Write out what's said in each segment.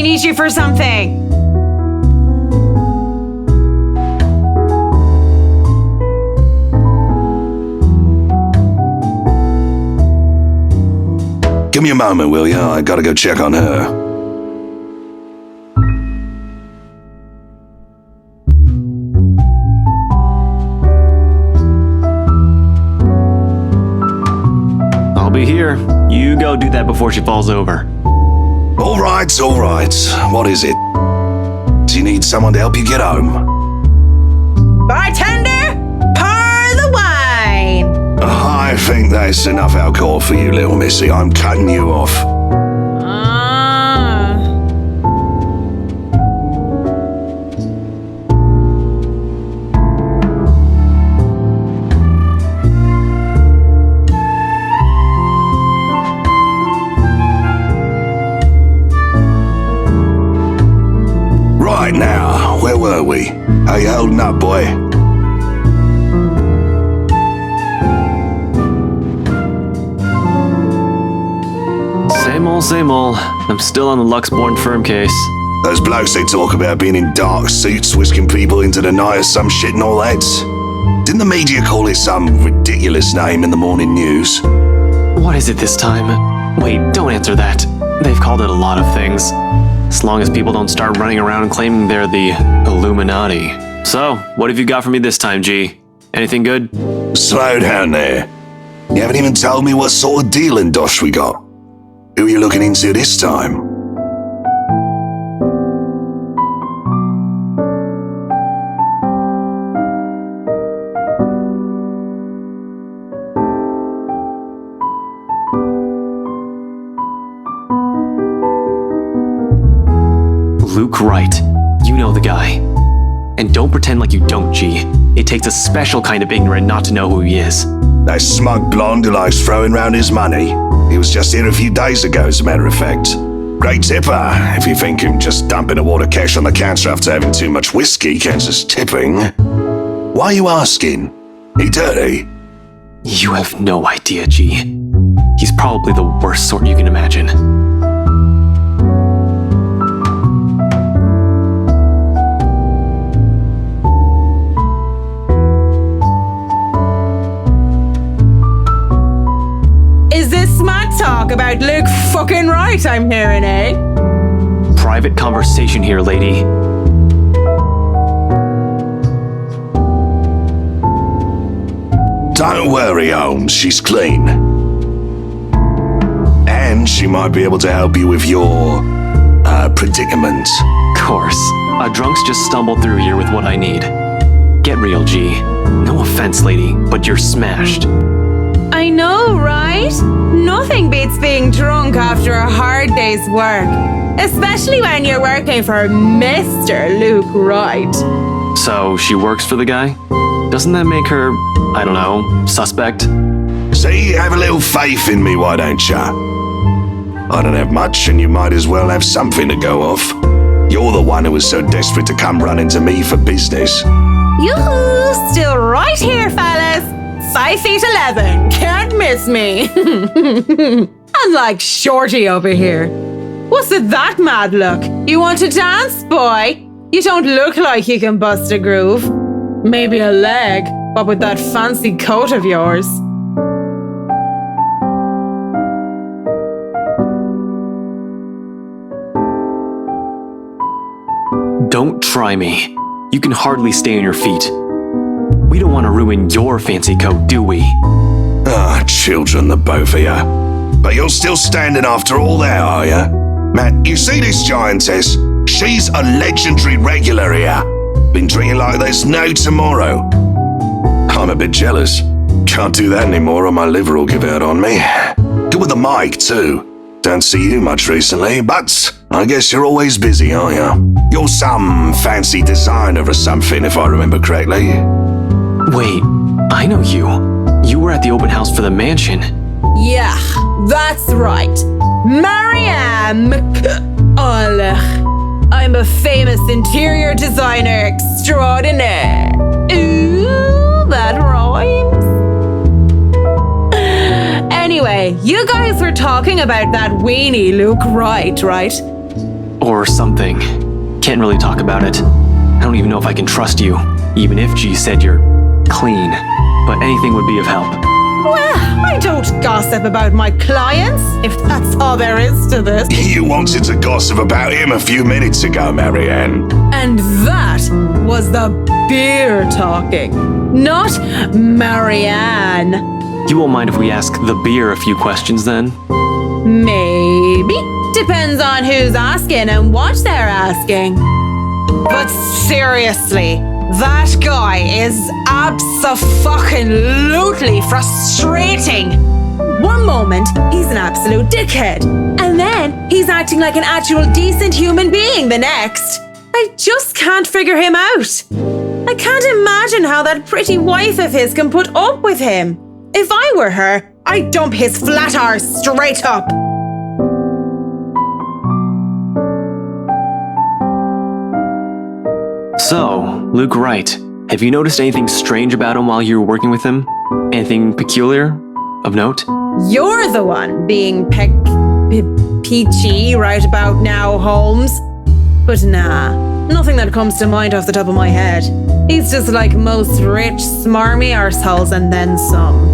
I need you for something. Give me a moment, will ya? I gotta go check on her. I'll be here. You go do that before she falls over. All right. What is it? Do you need someone to help you get home? Bartender, pour the wine. I think that's enough alcohol for you, little missy. I'm cutting you off. Right now, where were we? How you holding up, boy? Same old. I'm still on the Luxborn firm case. Those blokes they talk about being in dark suits, whisking people into the night or some shit and all that. Didn't the media call it some ridiculous name in the morning news? What is it this time? Wait, don't answer that. They've called it a lot of things. As long as people don't start running around claiming they're the Illuminati. So, what have you got for me this time, G? Anything good? Slow down there. You haven't even told me what sort of dealing dosh we got. Who are you looking into this time? Luke Wright. You know the guy. And don't pretend like you don't, G. It takes a special kind of ignorant not to know who he is. That smug blonde who likes throwing round his money. He was just here a few days ago, as a matter of fact. Great tipper, if you think him just dumping a wad of cash on the counter after having too much whiskey counts as tipping. Why are you asking? He dirty? You have no idea, G. He's probably the worst sort you can imagine. Talk about Luke fucking Wright, I'm hearing, eh? Private conversation here, lady. Don't worry, Holmes, she's clean. And she might be able to help you with your, predicament. Course. A drunk's just stumbled through here with what I need. Get real, G. No offense, lady, but you're smashed. I know, right? Nothing beats being drunk after a hard day's work. Especially when you're working for Mr. Luke Wright. So, she works for the guy? Doesn't that make her, I don't know, suspect? See, have a little faith in me, why don't ya? I don't have much, and you might as well have something to go off. You're the one who was so desperate to come running to me for business. Yoo-hoo! Still right here, fellas. 5'11", can't miss me. Unlike Shorty over here. What's with that mad look? You want to dance, boy? You don't look like you can bust a groove. Maybe a leg, but with that fancy coat of yours. Don't try me. You can hardly stay on your feet. We don't want to ruin your fancy coat, do we? Ah, children, the both of ya. But you're still standing after all that, are ya? Matt, you see this giantess? She's a legendary regular here. Been drinking like there's no tomorrow. I'm a bit jealous. Can't do that anymore or my liver will give out on me. Good with the mic, too. Don't see you much recently, but I guess you're always busy, aren't ya? You're some fancy designer or something, if I remember correctly. Wait, I know you. You were at the open house for the mansion. Yeah, that's right. Marianne. I'm a famous interior designer extraordinaire. Ooh, that rhymes. Anyway, you guys were talking about that weenie Luke Wright, right? or something. Can't really talk about it. I don't even know if I can trust you, even if G said you're clean. But anything would be of help. Well, I don't gossip about my clients, if that's all there is to this. You wanted to gossip about him a few minutes ago, Marianne. And that was the beer talking, not Marianne. You won't mind if we ask the beer a few questions then? Maybe. Depends on who's asking and what they're asking. But seriously, that guy is abso-fucking-lutely frustrating. One moment, he's an absolute dickhead. And then he's acting like an actual decent human being the next. I just can't figure him out. I can't imagine how that pretty wife of his can put up with him. If I were her, I'd dump his flat arse straight up. So, Luke Wright, have you noticed anything strange about him while you were working with him? Anything peculiar? Of note? You're the one being peachy right about now, Holmes. But nah, nothing that comes to mind off the top of my head. He's just like most rich, smarmy arseholes and then some.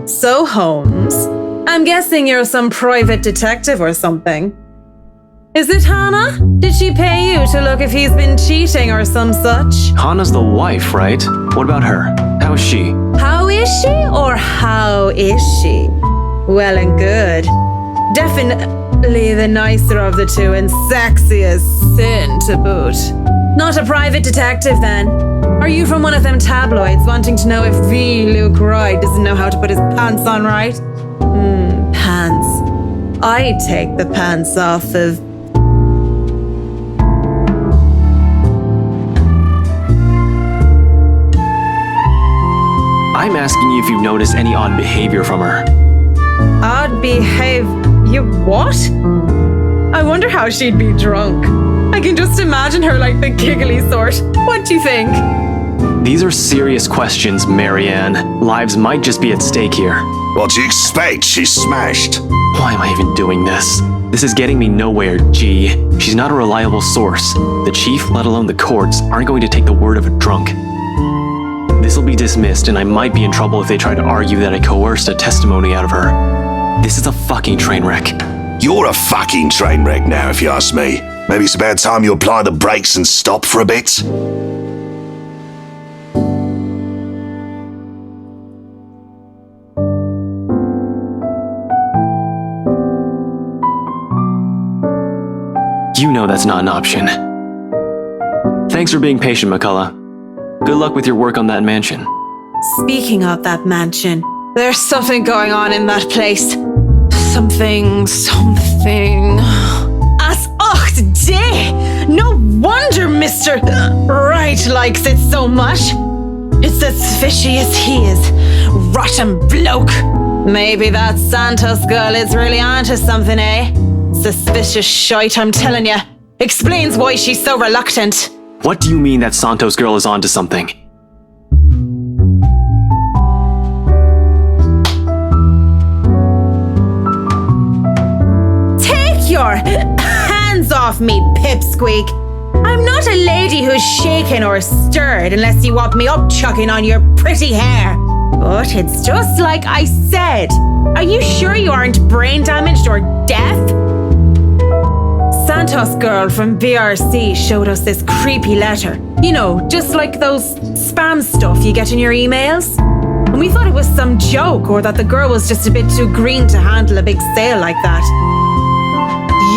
So, Holmes, I'm guessing you're some private detective or something. Is it Hannah? Did she pay you to look if he's been cheating or some such? Hannah's the wife, right? What about her? How is she? How is she or how is she? Well and good. Definitely the nicer of the two and sexy as sin to boot. Not a private detective then. Are you from one of them tabloids wanting to know if V. Luke Wright doesn't know how to put his pants on right? Pants. I'd take the pants off of... I'm asking you if you've noticed any odd behavior from her. Odd behavior? What? I wonder how she'd be drunk. I can just imagine her like the giggly sort. What do you think? These are serious questions, Marianne. Lives might just be at stake here. What do you expect? She's smashed. Why am I even doing this? This is getting me nowhere, G. She's not a reliable source. The chief, let alone the courts, aren't going to take the word of a drunk. This'll be dismissed, and I might be in trouble if they try to argue that I coerced a testimony out of her. This is a fucking train wreck. You're a fucking train wreck now, if you ask me. Maybe it's about time you apply the brakes and stop for a bit. You know that's not an option. Thanks for being patient, McCullough. Good luck with your work on that mansion. Speaking of that mansion, there's something going on in that place. Something. As ocht day! No wonder Mr. Wright likes it so much. It's as fishy as he is. Rotten bloke. Maybe that Santos girl is really onto something, eh? Suspicious shite, I'm telling ya. Explains why she's so reluctant. What do you mean that Santos girl is onto something? Take your hands off me, pipsqueak. I'm not a lady who's shaken or stirred unless you want me up chucking on your pretty hair. But it's just like I said. Are you sure you aren't brain damaged or deaf? Santos girl from BRC showed us this creepy letter. You know, just like those spam stuff you get in your emails. And we thought it was some joke or that the girl was just a bit too green to handle a big sale like that.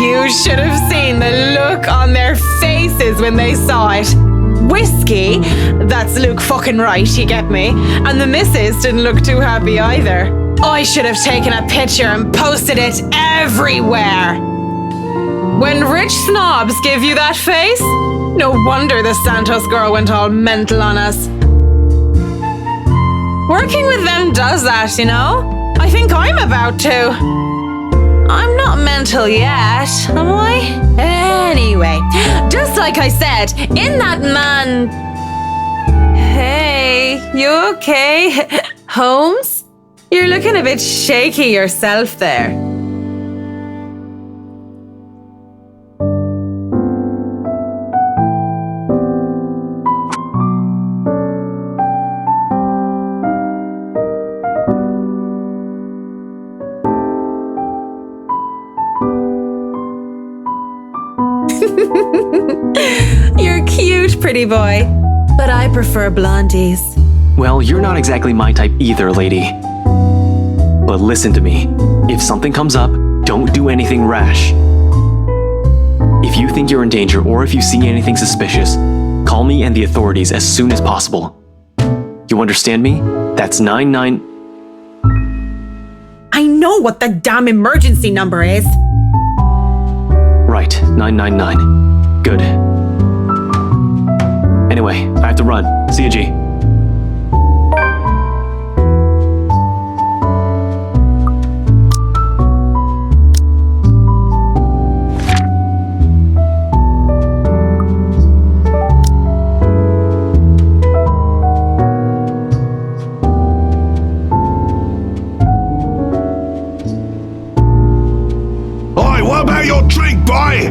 You should have seen the look on their faces when they saw it. Whiskey, that's Luke fucking Wright, you get me? And the missus didn't look too happy either. I should have taken a picture and posted it everywhere. When rich snobs give you that face, no wonder the Santos girl went all mental on us. Working with them does that, you know? I think I'm about to. I'm not mental yet, am I? Anyway, just like I said, in that man... Hey, you okay? Holmes? You're looking a bit shaky yourself there. You're cute, pretty boy. But I prefer blondies. Well, you're not exactly my type either, lady. But listen to me. If something comes up, don't do anything rash. If you think you're in danger or if you see anything suspicious, call me and the authorities as soon as possible. You understand me? That's 99... I know what the damn emergency number is. Right, 999. Good. Anyway, I have to run. See you, G. Oi, what about your drink, boy?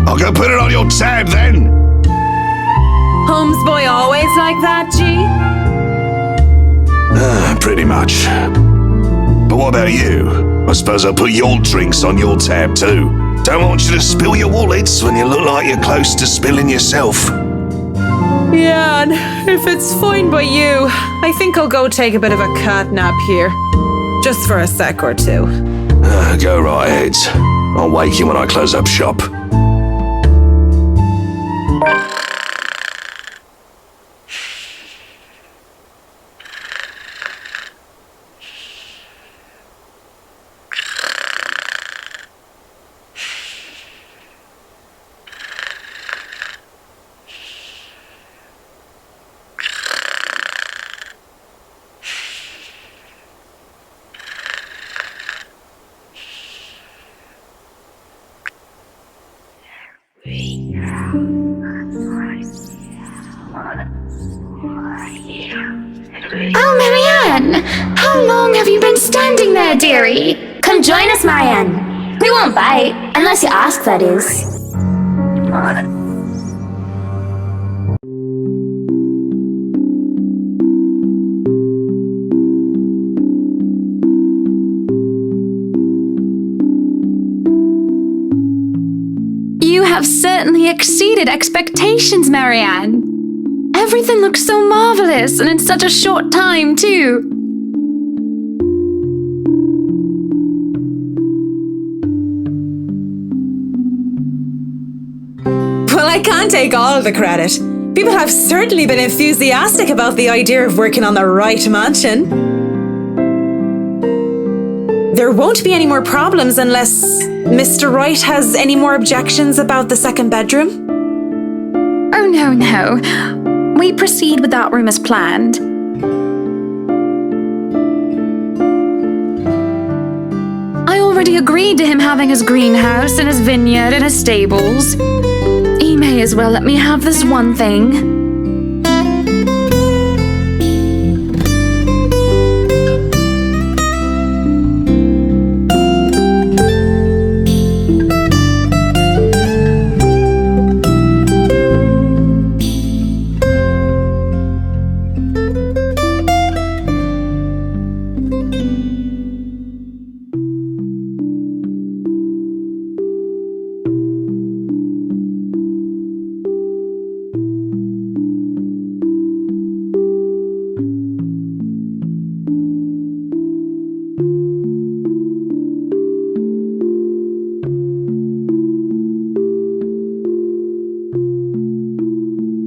I'll go put it on your tab then. Holmes boy always like that, G? Pretty much. But what about you? I suppose I'll put your drinks on your tab too. Don't want you to spill your wallets when you look like you're close to spilling yourself. Yeah, and if it's fine by you, I think I'll go take a bit of a cat nap here. Just for a sec or two. Go right ahead. I'll wake you when I close up shop. Oh, Marianne! How long have you been standing there, dearie? Come join us, Marianne. We won't bite, unless you ask, that is. You have certainly exceeded expectations, Marianne. Everything looks so marvelous, and in such a short time, too. Well, I can't take all of the credit. People have certainly been enthusiastic about the idea of working on the right mansion. There won't be any more problems unless Mr. Wright has any more objections about the second bedroom. Oh, no. We proceed with that room as planned. I already agreed to him having his greenhouse and his vineyard and his stables. He may as well let me have this one thing.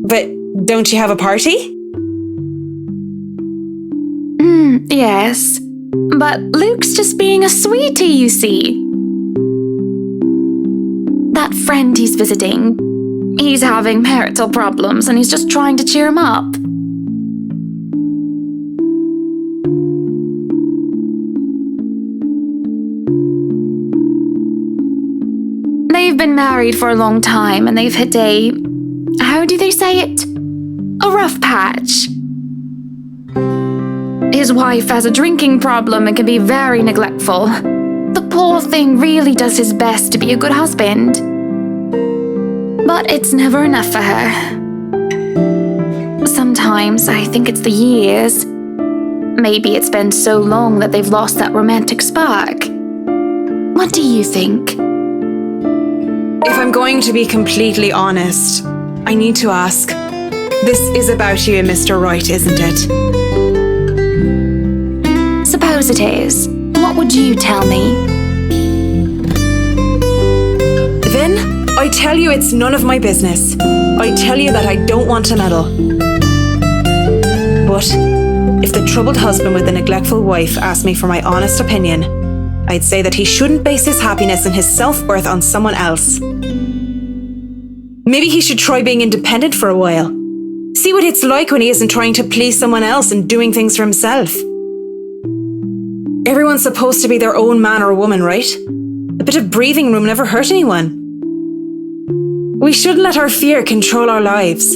But don't you have a party? Yes. But Luke's just being a sweetie, you see. That friend he's visiting, he's having marital problems and he's just trying to cheer him up. They've been married for a long time and they've hit a... how do they say it? A rough patch. His wife has a drinking problem and can be very neglectful. The poor thing really does his best to be a good husband. But it's never enough for her. Sometimes I think it's the years. Maybe it's been so long that they've lost that romantic spark. What do you think? If I'm going to be completely honest, I need to ask. This is about you and Mr. Wright, isn't it? Suppose it is. What would you tell me? Then, I tell you it's none of my business. I tell you that I don't want to meddle. But if the troubled husband with the neglectful wife asked me for my honest opinion, I'd say that he shouldn't base his happiness and his self-worth on someone else. Maybe he should try being independent for a while. See what it's like when he isn't trying to please someone else and doing things for himself. Everyone's supposed to be their own man or woman, right? A bit of breathing room never hurt anyone. We shouldn't let our fear control our lives.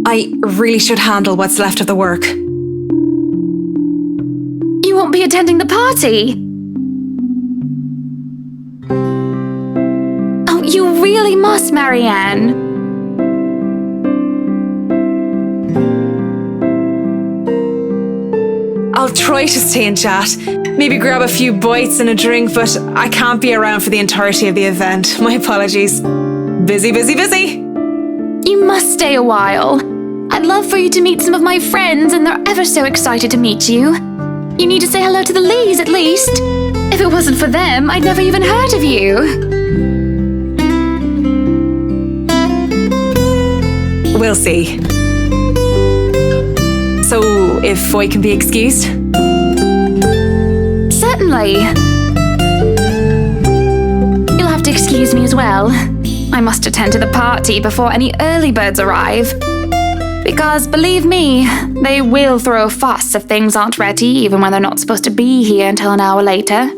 I really should handle what's left of the work. You won't be attending the party? Oh, you really must, Marianne. I'll try to stay and chat. Maybe grab a few bites and a drink, but I can't be around for the entirety of the event. My apologies. Busy, busy, busy. You must stay a while. I'd love for you to meet some of my friends, and they're ever so excited to meet you. You need to say hello to the Lees, at least. If it wasn't for them, I'd never even heard of you. We'll see. So, if I can be excused? Certainly. You'll have to excuse me as well. I must attend to the party before any early birds arrive. Because, believe me, they will throw a fuss if things aren't ready, even when they're not supposed to be here until an hour later.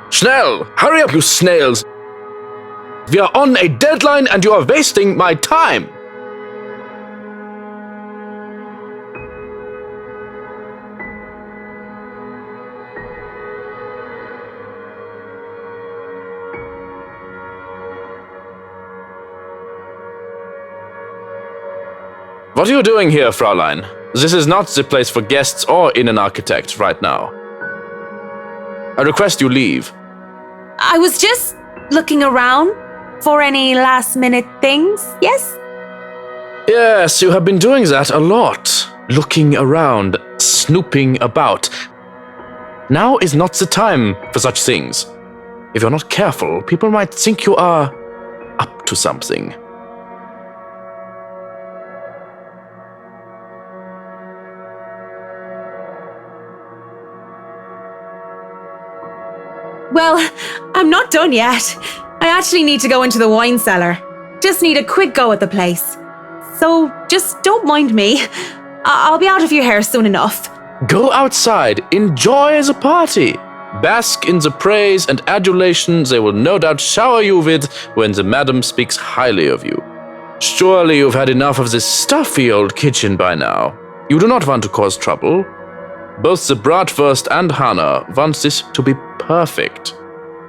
Schnell! Hurry up, you snails! We are on a deadline and you are wasting my time! What are you doing here, Fräulein? This is not the place for guests or in an architect right now. I request you leave. I was just looking around for any last-minute things, yes? Yes, you have been doing that a lot. Looking around, snooping about. Now is not the time for such things. If you're not careful, people might think you are up to something. Well, I'm not done yet. I actually need to go into the wine cellar. Just need a quick go at the place. So just don't mind me. I'll be out of your hair soon enough. Go outside, enjoy the party. Bask in the praise and adulation they will no doubt shower you with when the madam speaks highly of you. Surely you've had enough of this stuffy old kitchen by now. You do not want to cause trouble. Both the bratwurst and Hannah want this to be perfect.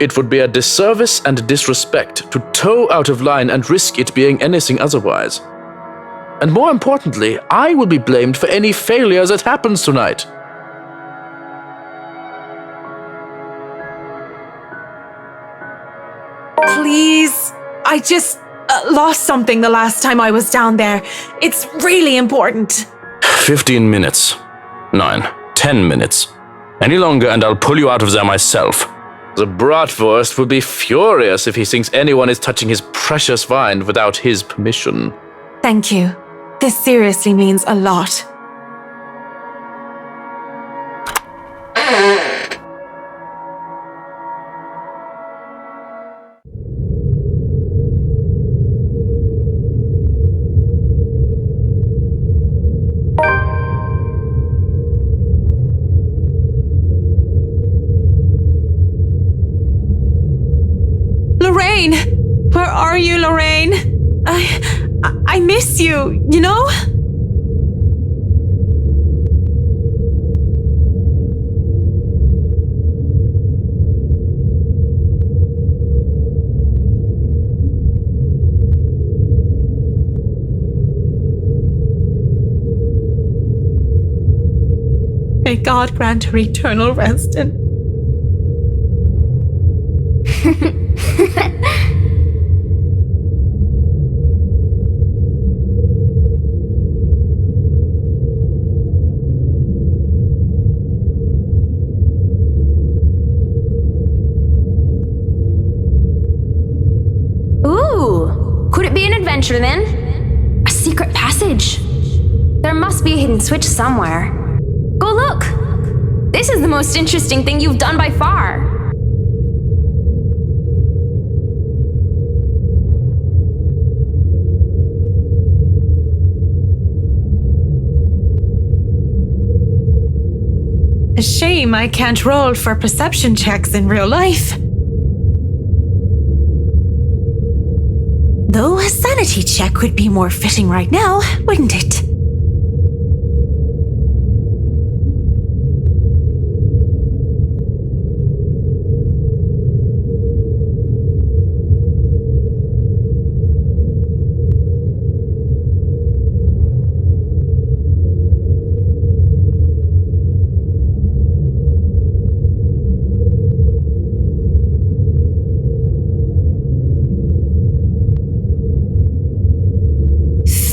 It would be a disservice and a disrespect to toe out of line and risk it being anything otherwise. And more importantly, I will be blamed for any failure that happens tonight. Please, I just lost something the last time I was down there. It's really important. 15 minutes. 9, 10 minutes. Any longer and I'll pull you out of there myself. The bratwurst will be furious if he thinks anyone is touching his precious wine without his permission. Thank you. This seriously means a lot. Lorraine! Where are you, Lorraine? I miss you, you know? May God grant her eternal rest and... Ooh, could it be an adventure then? A secret passage? There must be a hidden switch somewhere. Go look! This is the most interesting thing you've done by far. A shame I can't roll for perception checks in real life. Though a sanity check would be more fitting right now, wouldn't it?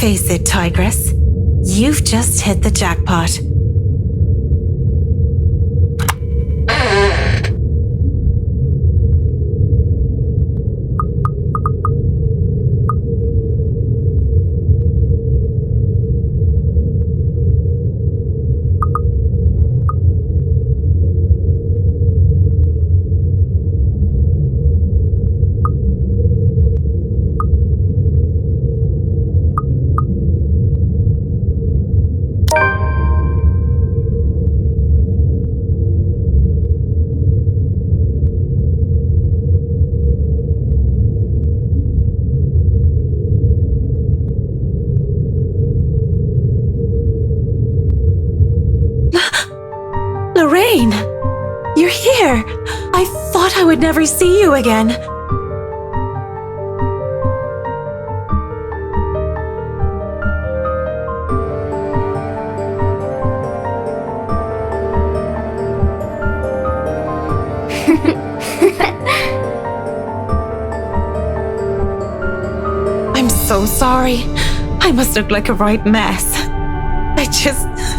Face it, Tigress. You've just hit the jackpot. Lorraine! You're here! I thought I would never see you again. I'm so sorry. I must look like a right mess.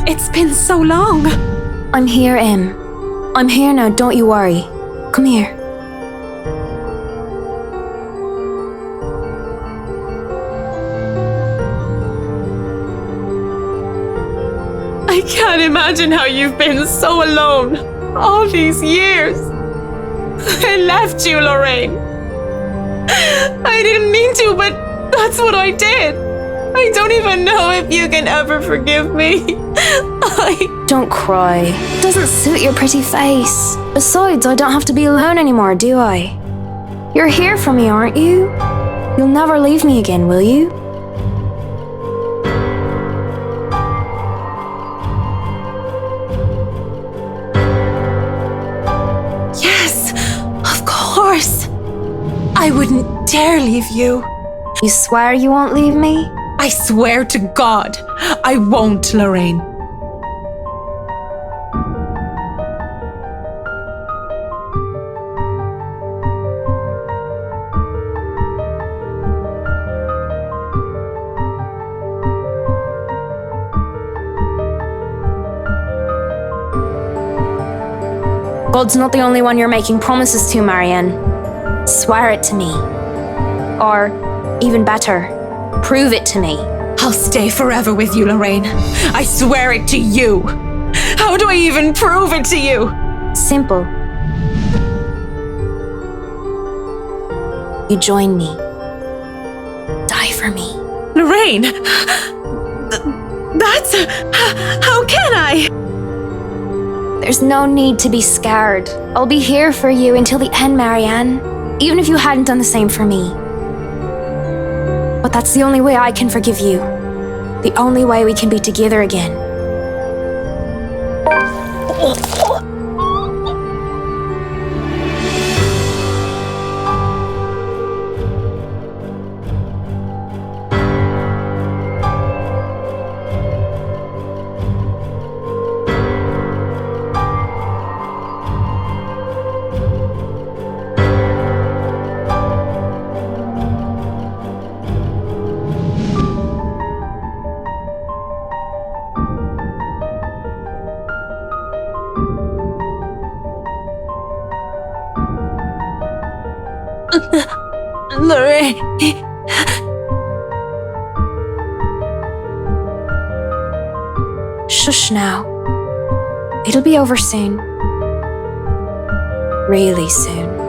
It's been so long. I'm here, Em. I'm here now, don't you worry. Come here. I can't imagine how you've been so alone all these years. I left you, Lorraine. I didn't mean to, but that's what I did. I don't even know if you can ever forgive me. Don't cry. It doesn't suit your pretty face. Besides, I don't have to be alone anymore, do I? You're here for me, aren't you? You'll never leave me again, will you? Yes, of course. I wouldn't dare leave you. You swear you won't leave me? I swear to God, I won't, Lorraine. God's not the only one you're making promises to, Marianne. Swear it to me. Or, even better, prove it to me. I'll stay forever with you, Lorraine. I swear it to you. How do I even prove it to you? Simple. You join me. Die for me. Lorraine! That's... How can I? There's no need to be scared. I'll be here for you until the end, Marianne. Even if you hadn't done the same for me. But that's the only way I can forgive you. The only way we can be together again. Lorraine... Shush now. It'll be over soon. Really soon.